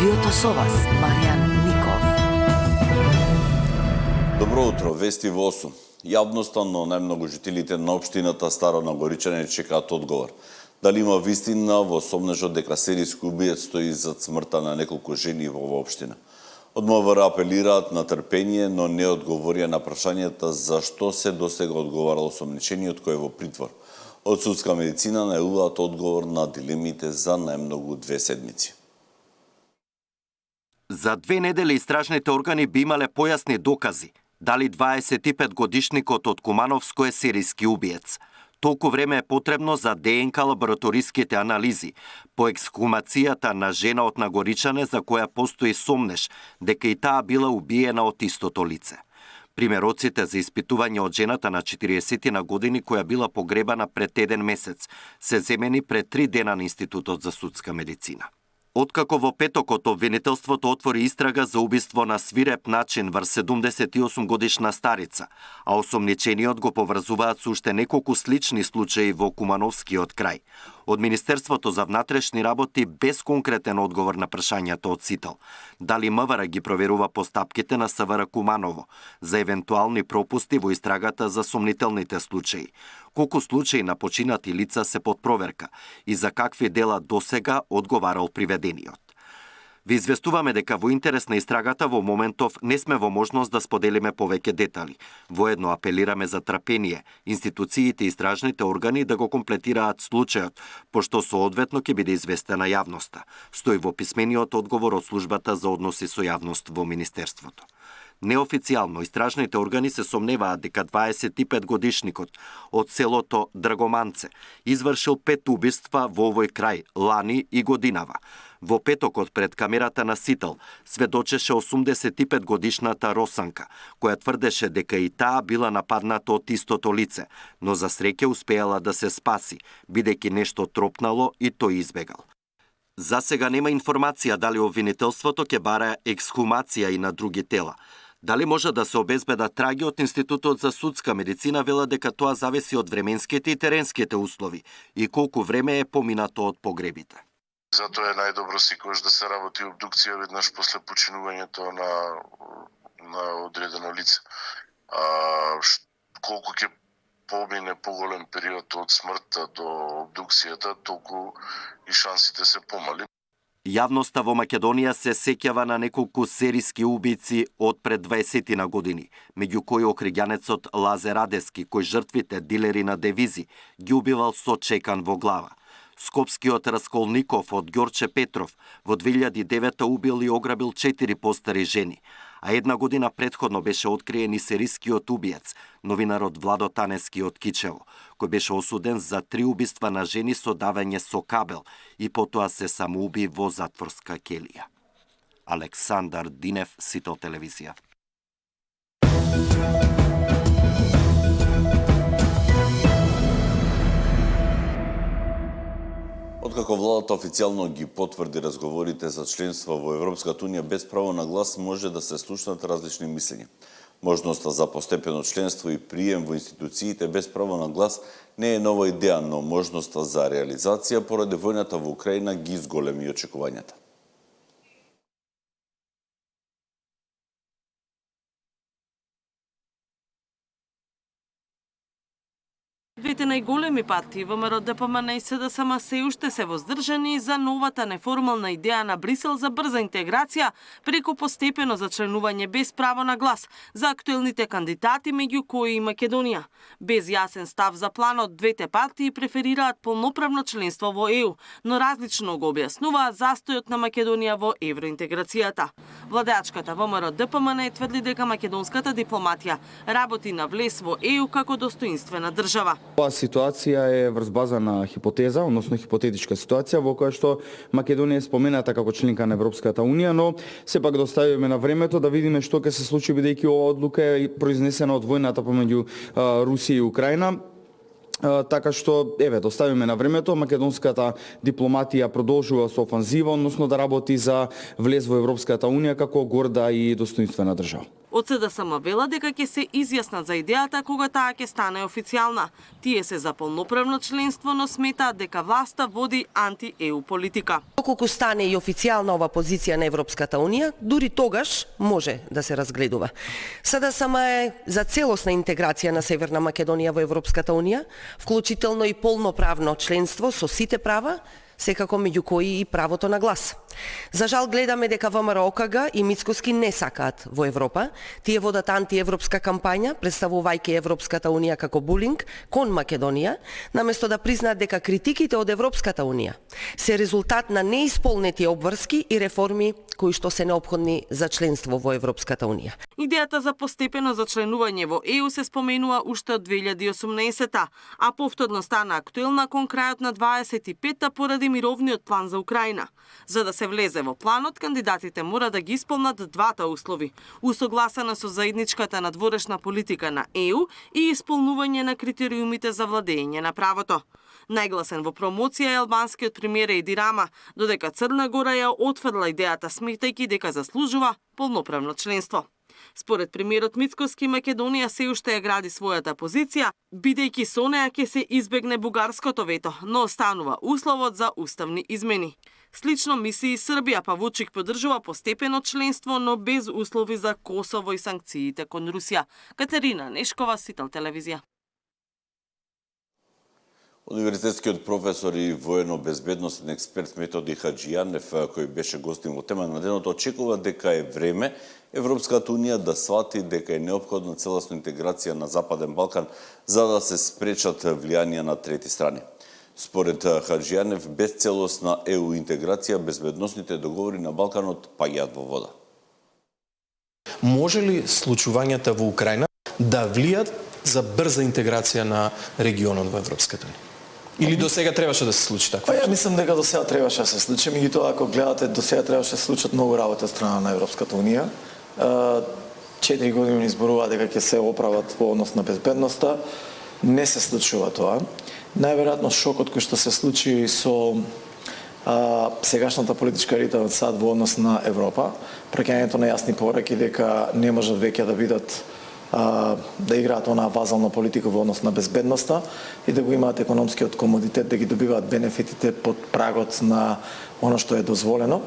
студиото со вас, Маријан Ников. Добро утро, вести во 8. Јавноста, но најмногу жителите на општината Старо Нагоричане чекаат одговор. Дали има вистина во сомнежот дека серијски убиец стои зад смртта на неколку жени во оваа општина? Од МВР апелираат на трпение, но не одговорија на прашањата зашто се досега одговарало осомничениот кој е во притвор. Од судска медицина најавуваат одговор на дилемите за најмногу 2 седмици. За 2 недели истражните органи би имале појасни докази дали 25-годишникот од Кумановско е серијски убиец. Толку време е потребно за ДНК лабораториските анализи по ексхумацијата на жена од Нагоричане за која постои сомнеж дека и таа била убиена од истото лице. Примероците за испитување од жената на 40 на години која била погребана пред 1 месец се земени пред 3 дена на Институтот за судска медицина. Откако во петокот обвинителството отвори истрага за убиство на свиреп начин врз 78 годишна старица, а осомничениот го поврзуваат со уште неколку слични случаи во Кумановскиот крај. Од Министерството за внатрешни работи без конкретен одговор на прашањата од Сител. Дали МВР ги проверува постапките на СВР Куманово за евентуални пропусти во истрагата за сомнителните случаи? Колку случаи на починати лица се под проверка и за какви дела досега одговарал приведениот? Ви известуваме дека во интерес на истрагата во моментов не сме во можност да споделиме повеќе детали. Воедно апелираме за трпение, институциите и истражните органи да го комплетираат случајот, пошто соодветно ќе биде известена јавноста. Стои во писмениот одговор од службата за односи со јавност во Министерството. Неофицијално истражните органи се сомневаат дека 25-годишникот од селото Драгоманце извршил 5 убиства во овој крај лани и годинава. Во петокот пред камерата на Сител сведочеше 85-годишната Росанка, која тврдеше дека и таа била нападната од истото лице, но за среќа успеала да се спаси, бидејќи нешто тропнало и тој избегал. За сега нема информација дали обвинителството ќе бара ексхумација и на други тела. Дали може да се обезбедат траги од Институтот за судска медицина вела дека тоа зависи од временските и теренските услови и колку време е поминато од погребите. Затоа е најдобро секогаш да се работи обдукција веднаш после починувањето на одредено лице. Колку ќе помине поголем период од смртта до обдукцијата, толку и шансите се помали. Јавноста во Македонија се сеќава на неколку серијски убици од пред 20 на години, меѓу кои окригјанецот Лазе Радески, кој жртвите дилери на девизи ги убивал со чекан во глава. Скопскиот Расколников од Ѓорче Петров во 2009 убил и ограбил 4 постари жени, а 1 година претходно беше откриен и серијскиот убиец, новинарот Владо Танески од Кичево, кој беше осуден за 3 убиства на жени со давање со кабел и потоа се самоуби во затворска келија. Александар Динев, Сител телевизија. Откако владата официјално ги потврди разговорите за членство во Европската унија без право на глас, може да се слушнат различни мислења. Можноста за постепено членство и прием во институциите без право на глас не е нова идеја, но можноста за реализација поради војната во Украина ги изголеми очекувањата. Двете најголеми партии ВМРО, ДПМН и СДСМ се уште се воздржани за новата неформална идеја на Брисел за брза интеграција преку постепено зачленување без право на глас за актуелните кандидати, меѓу кои и Македонија. Без јасен став за планот, двете партии преферираат полноправно членство во ЕУ, но различно го објаснуваат застојот на Македонија во евроинтеграцијата. Владеачката ВМРО ДПМН тврди дека македонската дипломатија работи на влез во ЕУ како достоинствена држава. Оваа ситуација е врз база на хипотеза, односно хипотетичка ситуација во која што Македонија е спомената како членка на Европската унија, но сепак да оставиме на времето да видиме што ќе се случи бидејќи оваа одлука е произнесена од војната помеѓу Русија и Украина. Така што, да оставиме на времето, македонската дипломатија продолжува со офанзива, односно да работи за влез во Европската унија како горда и достоинствена држава. Од СДСМ вела дека ќе се изјаснат за идејата кога таа ќе стане официјална. Тие се за полноправно членство, но сметаат дека власта води анти-ЕУ политика. Доколку стане и официјална ова позиција на Европската Унија, дури тогаш може да се разгледува. СДСМ е за целосна интеграција на Северна Македонија во Европската Унија, вклучително и полноправно членство со сите права, секако меѓу кои и правото на глас. За жал гледаме дека ВМРО-ОКГ и Мицкоски не сакаат во Европа. Тие водат антиевропска кампања, представувајќи Европската Унија како булинг кон Македонија, наместо да признаат дека критиките од Европската Унија се резултат на неисполнети обврски и реформи кои што се неопходни за членство во Европската Унија. Идејата за постепено зачленување во ЕУ се споменува уште од 2018-та, а повторно стана актуелна кон крајот на 25-та поради мировниот план за Украина. За да се влезе во планот, кандидатите мора да ги исполнат двата услови: усогласена со заедничката надворешна политика на ЕУ и исполнување на критериумите за владење на правото. Најгласен во промоција е албанскиот премиер Еди Рама, додека Црна Гора ја отфрла идејата сметајќи дека заслужува полноправно членство. Според премиерот Мицкоски, Македонија се уште ја гради својата позиција, бидејќи со неа ќе се избегне бугарското вето, но останува условот за уставни измени. Слично мисли и Србија, па Вучик поддржува постепено членство, но без услови за Косово и санкциите кон Русија. Катерина Нешкова, Сител телевизија. Универзитетскиот професор и воено-безбедносен експерт Методи Хаджијанев, кој беше гостин во тема на денот, очекува дека е време Европската Унија да свати дека е неопходна целосна интеграција на Западен Балкан за да се спречат влијанија на трети страни. Според Хаджијанев, без целосна ЕУ интеграција, безбедносните договори на Балканот паѓаат во вода. Може ли случувањата во Украина да влијат за брза интеграција на регионот во Европската Унија? Или до сега требаше да се случи така? Ја мислам дека до сега требаше да се случи, меѓутоа ако гледате до сега требаше да се случат многу работи од страна на Европската Унија. 4 години ни зборува дека ќе се оправат во однос на безбедноста, не се случува тоа. Најверојатно шокот кој што се случи со сегашната политичка елита од САД во однос на Европа, праќањето на јасни пораки дека не можат веќе да бидат да играат онаа вазална политика во однос на безбедноста и да го имаат економскиот комодитет, да ги добиваат бенефитите под прагот на оно што е дозволено.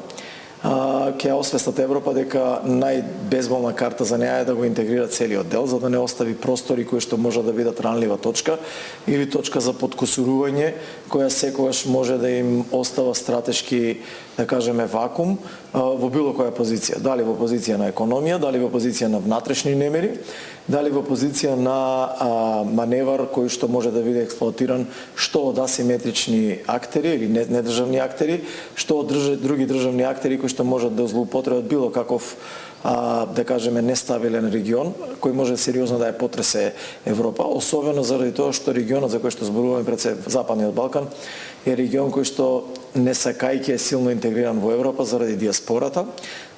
Ќе освестат Европа дека најбезболна карта за неа е да го интегрира целиот дел, за да не остави простори кои што може да бидат ранлива точка или точка за подкусурување, која секогаш може да им остава стратешки, да кажеме, вакуум во било која позиција. Дали во позиција на економија, дали во позиција на внатрешни немири, дали во позиција на маневар кој што може да биде експлоатиран што од асиметрични актери или недржавни актери, што од други државни актери кои што можат да злоупотребат било каков да кажеме нестабилен регион кој може сериозно да ја потресе Европа, особено заради тоа што регионот за кој што зборуваме пред се Западниот Балкан е регион кој што не сакајќи е силно интегриран во Европа заради диаспората,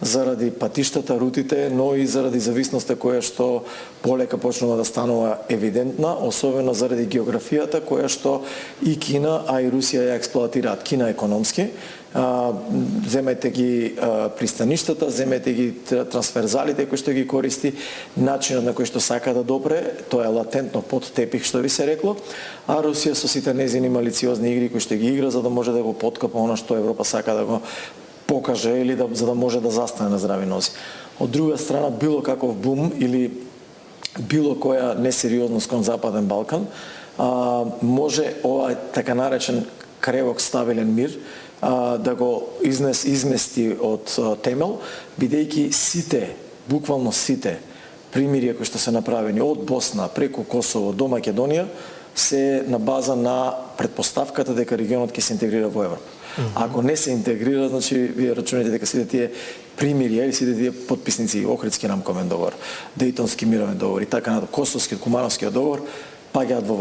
заради патиштата, рутите, но и заради зависноста која што полека почнува да станува евидентна, особено заради географијата која што и Кина, а и Русија ја експлоатираат. Кина економски, земете ги пристаништата, земете ги трансферзалите кои што ги користи, начинот на кој што сака да допре, тоа е латентно под тепих што ви се рекло, а Русија со сите незини малициозни игри кои што ги игра за да може да го поткопа она што Европа сака да го покаже или за да може да застане на здрави нози. Од друга страна, било каков бум или било која несериозност кон Западен Балкан, може ова така наречен кревок стабилен мир да го измести од темел, бидејќи сите, буквално сите примирија кои што се направени од Босна преку Косово до Македонија се на база на претпоставката дека регионот ќе се интегрира во Европа. Ако не се интегрира, значи вие рачунате дека сите тие примирија или сите тие потписници Охридски рамковен договор, Дејтонски мировен договор и така натаму, Косовскиот, Кумановскиот договор паѓаат во